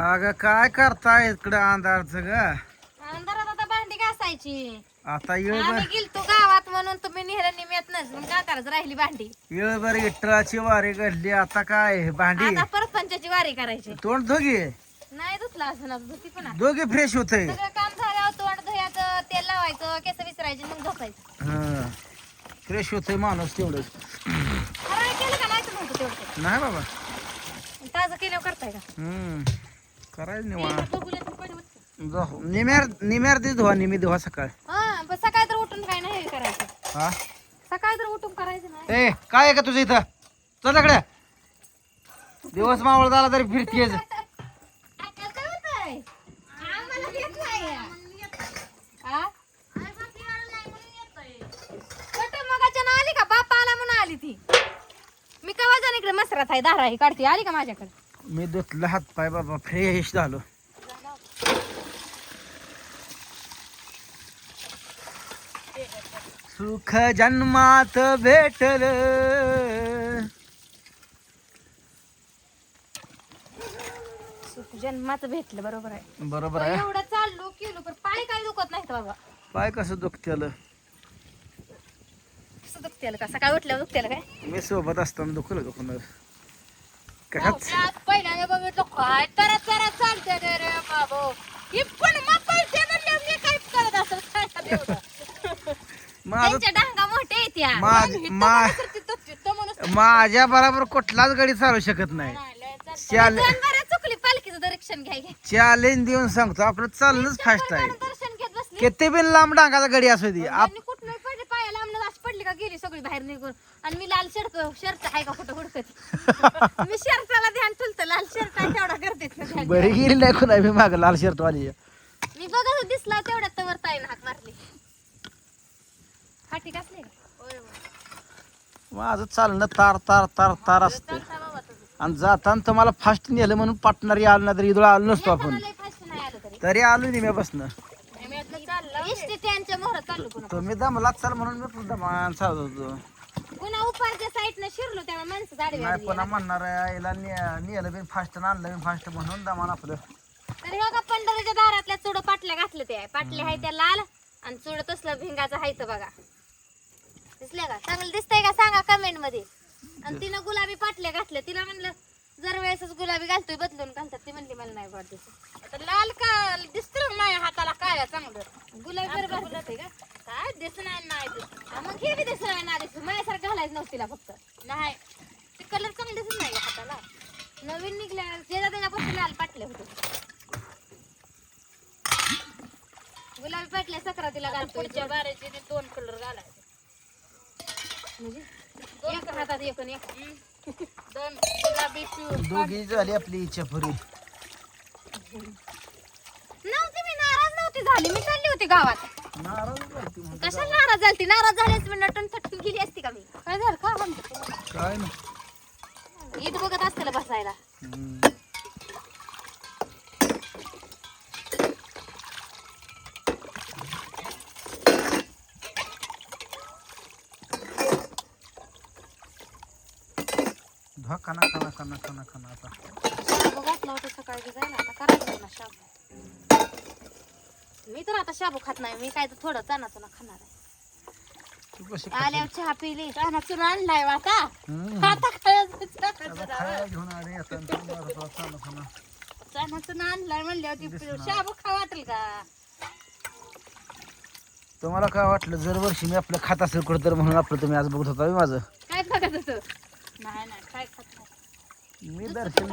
अगं काय करताय इकडे अंधारचं ग? अंधारात आता भांडी घासायची. आता येळभर आम्ही गेलतो गावात म्हणून तुम्ही नेहरा निमित्त नस मग काय करायचं, राहिली भांडी. येळभर इटळाची वारी घडली. आता काय भांडी आता परत पंचाची वारी करायची. तोंड धुगी नाही धुतला असं ना धुती पण आहे. दोघे फ्रेश होते. सगळं काम झाल्यावर तोंड धुयाचं, तेल लावायचं, केस विसरायचे, मग झोपायचं. फ्रेश होते माणूस तेवढंच. फराळ केलं का नाही तुम्ही तेवढं? नाही बाबा. ताजं केल्यावर करताय का? करायचं निवांत. निम्यार दे धुवा निमी धुवा सकाळ. हा पण सकाळी तर उठून काय नाही करायचं. हा सकाळी तर उठून करायचं नाही. ए काय आहे का तुझं इथं? चल इकडे. दिवस मावळ झाला तरी फिरतीयच. काय होतंय? आम्हाला येत नाही. हा? कुठं मगाच्या ना आली का? बाप्पा आला म्हणून आली ती. मी कवा जाण इकडे मसरात आहे, दारा ही काढते. आली का माझ्याकडे? मी धुतलं हात पाय बाबा, फ्रेश झालो. सुख जन्मात भेटल. सुख जन्मात भेटलं, बरोबर आहे. बरोबर आहे. एवढं चाललो केलो पण पाय काय दुखत नाही बाबा. पाय कसं दुखत्याल? कसं दुखतेल का? सकाळी उठल्यावर दुखतेल काय? मी सोबत असताना दुखलं का पुन्हा? काच पहिल्याने बघितलं काय तर चालते रे बाबू. ही पण मग पैसे म्हणले मी काय करत असं. माझं त्यांच्या डांगा मोठे येत्या. माझ्या बरोबर कुठलाच गाडी चालू शकत नाही. चुकली पालखीचं दर्शन घ्यायला. चॅलेंज देऊन सांगतो, आपलं चाललंच फास्ट आहे. दर्शन घेत बसली. किती बिन लांब डांगाचा गाडी असू दे. कुठं पडले पायाला आमनं अशी पडली का गेली सगळी बाहेर निघून. आणि मी लाल शर्ट आहे का कुठं हुडकत. मी शर्टाला ध्यान ठुलतं, लाल शर्ट आहे तेवढा करते. बरी गेली नाही कुणा मी माग लाल शर्ट वाली. मी बघत दिसला तेवढ्यात तवर ताईनं हाक मारली. फाटी कसली माझं चालणं तार तार तार तार असतं. आणि जाताना तुम्हाला फास्ट नेलं म्हणून पाटणारी आलं ना, तरी इथं आलो नसतो आपण. तरी आलो निम्यापासनं. त्यांच्या मोहरात चाललो पुन्हा. तुम्ही दमलात चाल म्हणून मी दमान चालत होतो. पुन्हा उपारच्या साईडनं शिरलो त्यामुळे माणसं झाडे नाही पुन्हा म्हणणार याला नेलं बी फास्ट आणलं बी फास्ट म्हणून दमान आपलं. तर बघा पंढरीच्या दारातल्या चुड पाटल्या घातलं ते. पाटल्या आहे त्या लाल आणि चुड तसलं भिंगाचं हायचं बघा. दिसल्या का? चांगलं दिसतंय का सांगा कमेंट मध्ये. आणि तिनं गुलाबी पाटल्या घातल्या. तिला म्हणलं जर वेळेसच गुलाबी घालतोय बदलून घालतात. ती म्हणली मला नाही वाटत. आता लाल का दिसतं माझ्या हाताला काय चांगलं गुलाबी बरोबर दिसतंय का? काय दिसत नाही मग हे बी दिसत नाही ना. दिसत माझ्यासारखं घालायचं नव्हतं तिला फक्त. नाही ते कलर चांगलं दिसत नाही का हाताला? नवीन निघल्या त्याच्यापासून लाल पाटले होते. गुलाबी पाटल्या सक्रातीला घालतो. पुढच्या बाराचे 2 कलर घालायचे. म्हणजे एक हातात एक आणि एक. 2 गुलाबी दोघी झाली आपली इच्छा पुरी. नव्हती मी नाराज नव्हती झाली. मी चालली होती गावात. कशाला नाराज झाली? नाराज झालीच मी नटून थटून गेली असती का मी? काय झालं का म्हणतो? काय नाही ईद बघत असते ना बसायला. खाना खाना खाना खाना खाना आता शाबू घातला होता सकाळी जायला. आता करायचं ना शाबू. मी तर आता शाबू खात नाही. मी काय तर थोडं चानाचं ना खाणार आहे. तू कशी आल्यावर चहा पिली. चानाचं आणलाय आता. आता खायला घेऊन आले आता खाना. चानाचं आणलाय म्हणल्यावर शाबू खा वाटेल का? तुम्हाला काय वाटलं जर वर्षी मी आपलं खात असेल कुठं तर म्हणून आपलं तुम्ही आज बघत होता माझं काय बघत होतं? नाही काय खात नाही. मी दर्शन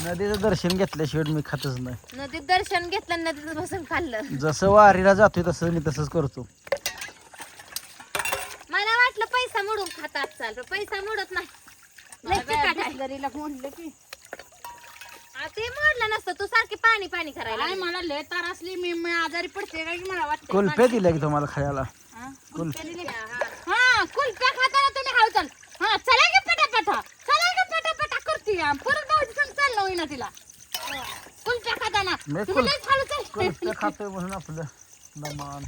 नदीचं दर्शन घेतल्याशिवाय मी खातच नाही. नदीत दर्शन घेतलं, नदीत बसून खाल्लं. जसं वारीला जातोय तसं मी तसंच करतो. मला वाटलं पैसा मोडून खातात चाल, पैसा मोडत नाही. मोडलं की ते मोडलं नसतं. तू सारखी पाणी पाणी करायला. मला लय तार असली. मी आजारी पडते का की मला वाटतं. कुल्फ्या दिल्या की तुम्हाला खायला? कुल्फ्या खाताना तुम्ही हाव चल. हा चला गे पटापटा. चला गे पटापटा करते. परत भाऊजी संग चाललं होईना तिला. कुल्फ्या खाताना कुल्फ्या खातोय म्हणून आपलं दमान.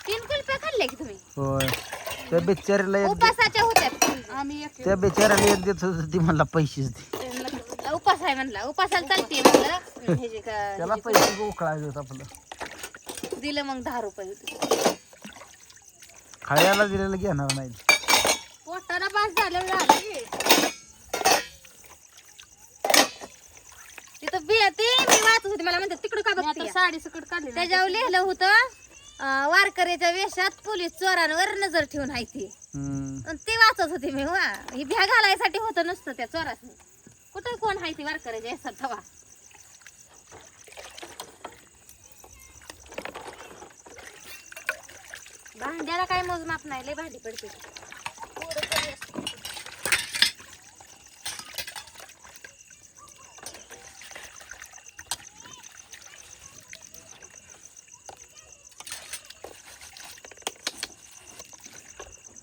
3 कुल्फ्या खाल्ल्या की तुम्ही? होय. त्या बिचारीला उपासाच्या होत्या. आम्ही त्या बिचाऱ्याला एक देत होती ती मला पैसेच दे. मला उपास आहे म्हणला, उपासाला चालते म्हणलं. ह्याची त्याला पैसे उकळायचे होत आपलं. दिलं मग 10 रुपये होते. खायला दिलेलं घेणार नाही. पोटाला पास झालं झाली तिथं बिया ते मी वाचत होते. मला म्हणतात तिकडं का बघते, साडी सकट काढली. त्याच्यावर लिहिलं होतं वारकऱ्याच्या वेशात पोलीस चोरांवर नजर ठेवून आहे ते वाचत होते मी. वा ही भ्या घालायसाठी होतं नसतं त्या चोरासनी. कुठं कोण आहे ती वारकऱ्याच्या वेशात तवा. भांड्याला काय मोजमाप नाही, लय भांडी पडते.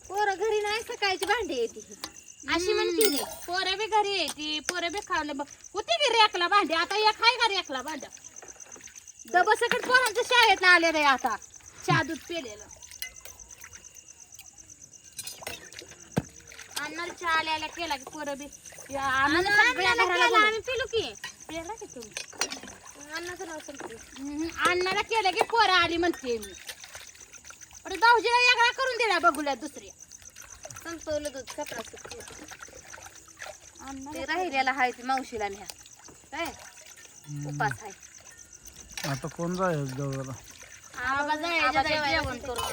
पोरं घरी नाही, सकाळची भांडी येते अशी म्हणते मी. पोरं बी घरी येते, पोरं बी खावले बघ होती की रेकला भांडी. आता एक आहे का रेकला भांड्या? डबा सकट पोरांच्या शाळेत आले रे आता चहा दूध पेलेलं. अन्नाला चहा आल्या केला की पोरं बी आम्ही पिलो की पेला की तुम्ही. अन्नाचं नाव सांगते. अन्नाला केलं की पोरं आली म्हणते मी. अरे दावजीला वेगळा करून दिला बघूल्या दुसऱ्या. संपवलं दूध सकाळ ते राहिलेला हाय ती मावशीला न्या काय उपास आहे. आता कोण जाय जवळ? आबा जेवण करून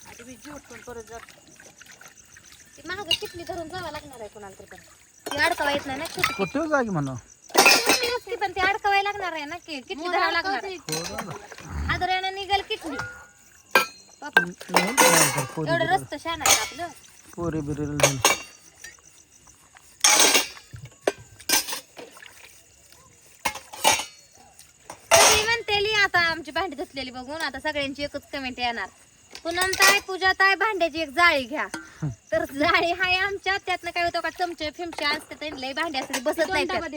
आधी मी जेवण परत जात. ती महाग किटली धरून जावं लागणार आहे कोणाला तरी. पण ती अडकवा येत नाही ना किटली. कुठे जागी म्हणा पण ती अडकवाय लागणार आहे ना की किटली धरावं लागणार आहे. आदरानं निघाल किटली. एवढं रस्त छान आहे आपलं. पोरे बिरे म्हणतेली आता आमची भांडी धुतलेली बघून आता सगळ्यांची एकच कमेंट येणार, पूनम ताई पूजा ताई भांड्याची एक जाळी घ्या. तर जाळी हाय आमच्या, त्यातनं काय होतं का चमचे फिमचे असते लई भांडी असते बसत नाही त्यात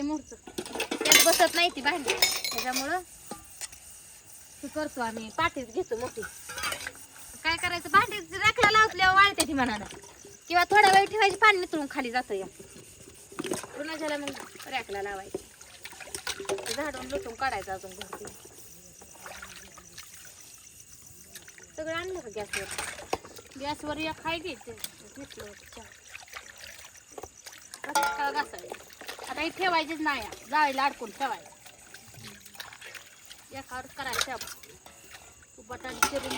बसत नाही ती भांडी. त्याच्यामुळं हे करतो आम्ही पाठीच घेतो मोठी. काय करायचं भांडी राखला लावल्यावर वाळते ती म्हणाला किंवा थोडा वेळ ठेवायची पाणी नितळून खाली जातं या पुन्हा मग रॅकला लावायची झाडून लुटून काढायचं अजून घरती. सगळं आणलं का गॅसवर? गॅसवर एक खाय घेते घेतलं घासायचं. आता हे ठेवायचीच नाही, जाळीला अडकून ठेवायचं. एकावर करायचं तू बटाटे चिरून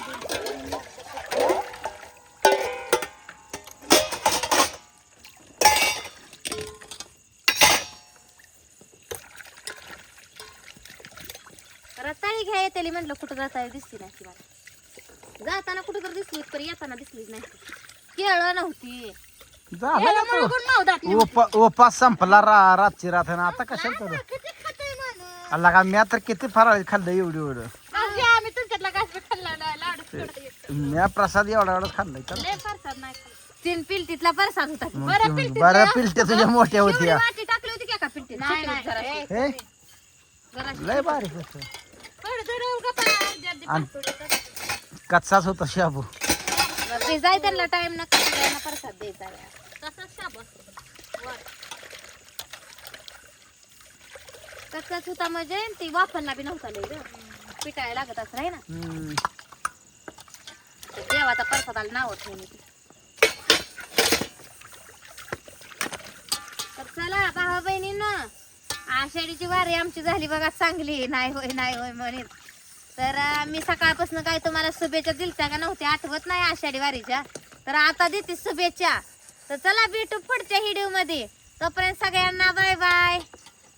रताळी घ्या येते म्हटलं कुठं जाता दिसली नाही मला. जाताना कुठं तर दिसली तर येताना दिसलीच नाही. केळं नव्हती. उपास संपला रातची रात आहे ना. आता कशाला तर अल्ला का मी तर किती फराळ खाल्लं एवढं एवढं. आम्ही तुमच्यातला घास खाल्ला लाडू मी प्रसाद एवढा एवढा खाल्लाय. प्रसाद नाही खाल्ला. 3 पिलटीतला परसाद होता. बरं पिलट्या तुझ्या मोठ्या होत्या. वाटी टाकली होती का पिलटीत? हे लय बारीक होत. कच्चाच होता शाबू. भिजाय त्यांना टाइम नका परसाद द्यायचा. कच्चाच होता म्हणजे ती वाफरला बी नव्हता लय ग. पिटायला लागत असं आहे ना. देवाचा परसादाला नाव ठेवून ती. तर चला भावा बहिणींनो, आषाढीची वारी आमची झाली बघा चांगली. नाही होय म्हणेन. तर मी सकाळपासून काय तुम्हाला शुभेच्छा दिलत्या का नव्हत्या आठवत नाही आषाढी वारीच्या. तर आता देते शुभेच्छा. तर चला भेटू पुढच्या व्हिडिओ मध्ये. तोपर्यंत सगळ्यांना बाय बाय.